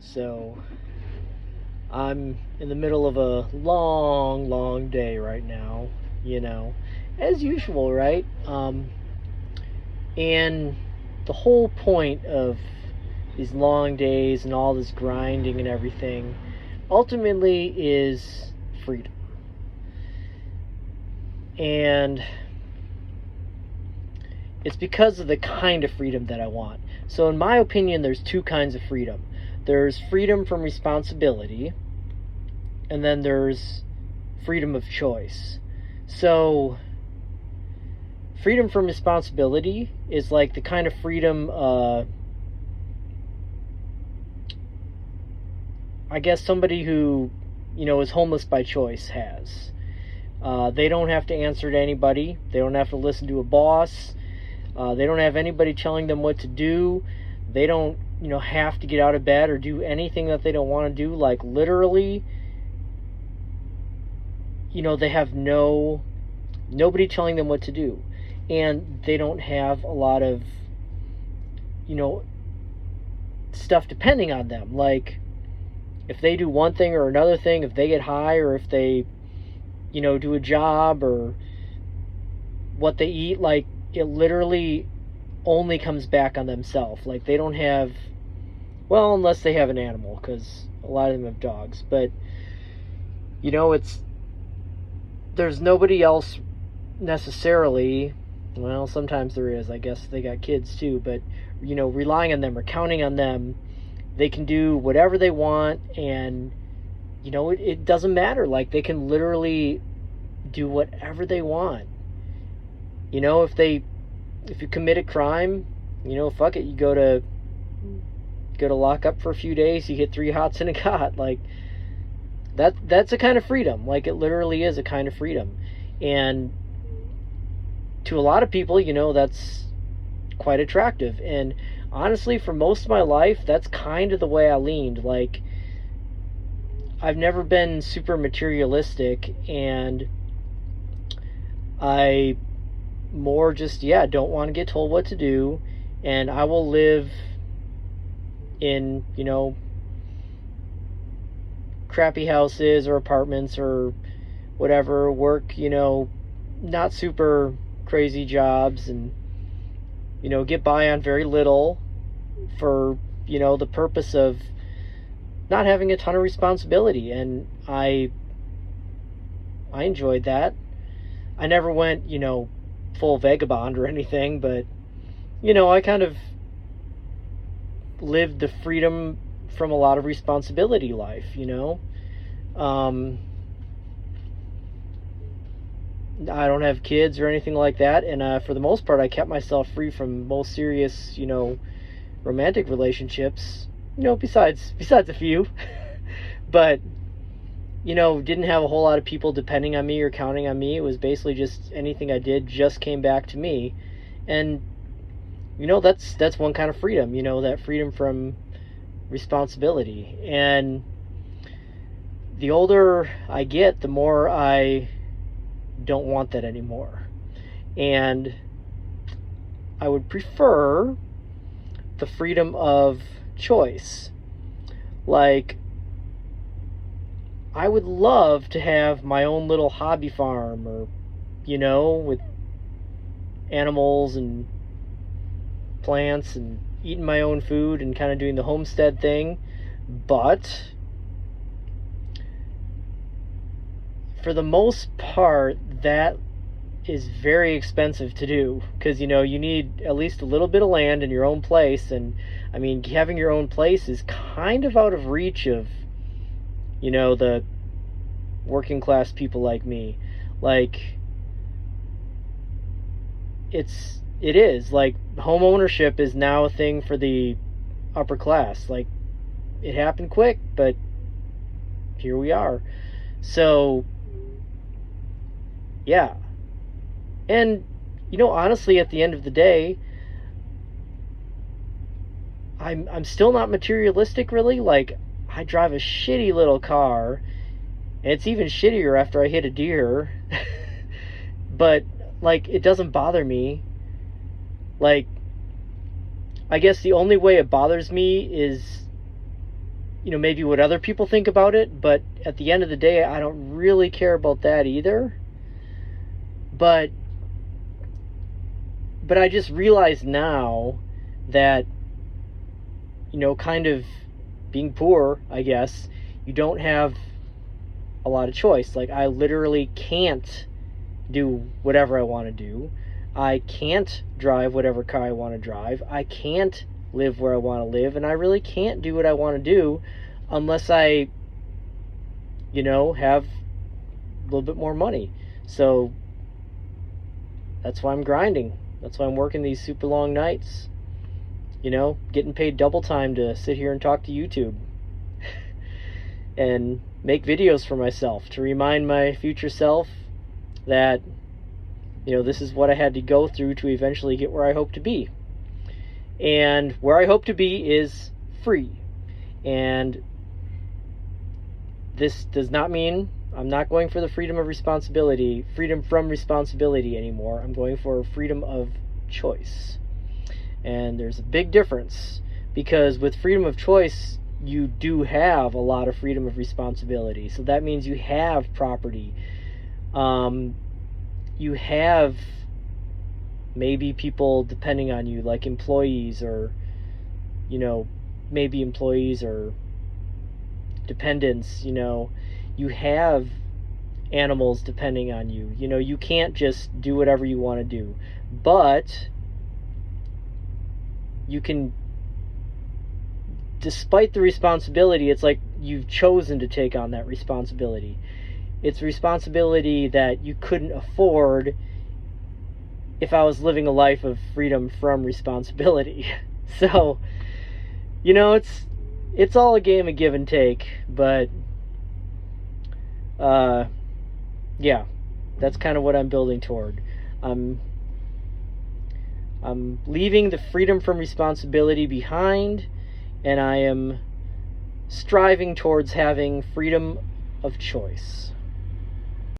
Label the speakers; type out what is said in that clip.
Speaker 1: So I'm in the middle of a long, long day right now, as usual, right? And the whole point of these long days and all this grinding and everything ultimately is freedom. And it's because of the kind of freedom that I want. So in my opinion, there's two kinds of freedom. There's freedom from responsibility, and then there's freedom of choice. So freedom from responsibility is like the kind of freedom I guess somebody who, is homeless by choice has. They don't have to answer to anybody. They don't have to listen to a boss. They don't have anybody telling them what to do. They don't, have to get out of bed or do anything that they don't want to do. Like, literally, they have nobody telling them what to do. And they don't have a lot of, stuff depending on them. Like, if they do one thing or another thing, if they get high, or if they, do a job, or what they eat, like, it literally only comes back on themselves. Like, they don't have, well, unless they have an animal, because a lot of them have dogs. But, there's nobody else necessarily. Well, sometimes there is. I guess they got kids too. But, relying on them or counting on them, they can do whatever they want, and, it doesn't matter. Like, they can literally do whatever they want. If you commit a crime, fuck it, you go to lock up for a few days, you get 3 hots and a cot. Like, that's a kind of freedom. Like, it literally is a kind of freedom. And to a lot of people, that's quite attractive. And honestly, for most of my life, that's kind of the way I leaned. Like, I've never been super materialistic, and I more just, don't want to get told what to do, and I will live in, crappy houses or apartments or whatever, work, not super crazy jobs, and, get by on very little for, the purpose of not having a ton of responsibility. And I enjoyed that. I never went, full vagabond or anything, but, I kind of lived the freedom from a lot of responsibility life, I don't have kids or anything like that, and for the most part, I kept myself free from most serious, romantic relationships, besides a few, but, didn't have a whole lot of people depending on me or counting on me. It was basically just anything I did just came back to me. And, that's one kind of freedom, that freedom from responsibility. And the older I get, the more I don't want that anymore. And I would prefer the freedom of choice. Like, I would love to have my own little hobby farm, or, with animals and plants and eating my own food and kind of doing the homestead thing. But for the most part, that is very expensive to do, because, you need at least a little bit of land in your own place. And, I mean, having your own place is kind of out of reach of, the working class people like me. Like, it is like, home ownership is now a thing for the upper class. Like, it happened quick, but here we are. So, yeah. And, honestly, at the end of the day, I'm still not materialistic, really. Like, I drive a shitty little car, and it's even shittier after I hit a deer. But, like, it doesn't bother me. Like, I guess the only way it bothers me is maybe what other people think about it, but at the end of the day, I don't really care about that either. But I just realize now that, kind of being poor, I guess, you don't have a lot of choice. Like, I literally can't do whatever I want to do. I can't drive whatever car I want to drive. I can't live where I want to live, and I really can't do what I want to do unless I, have a little bit more money. So that's why I'm grinding. That's why I'm working these super long nights. Getting paid double time to sit here and talk to YouTube and make videos for myself to remind my future self that, this is what I had to go through to eventually get where I hope to be. And where I hope to be is free. And this does not mean I'm not going for the freedom from responsibility anymore. I'm going for freedom of choice. And there's a big difference, because with freedom of choice, you do have a lot of freedom of responsibility. So that means you have property. You have maybe people depending on you, like employees, or, maybe employees or dependents. You have animals depending on you. You can't just do whatever you want to do. But you can, despite the responsibility, it's like you've chosen to take on that responsibility. It's responsibility that you couldn't afford if I was living a life of freedom from responsibility. So, it's all a game of give and take, but yeah, that's kind of what I'm building toward. I'm leaving the freedom from responsibility behind, and I am striving towards having freedom of choice.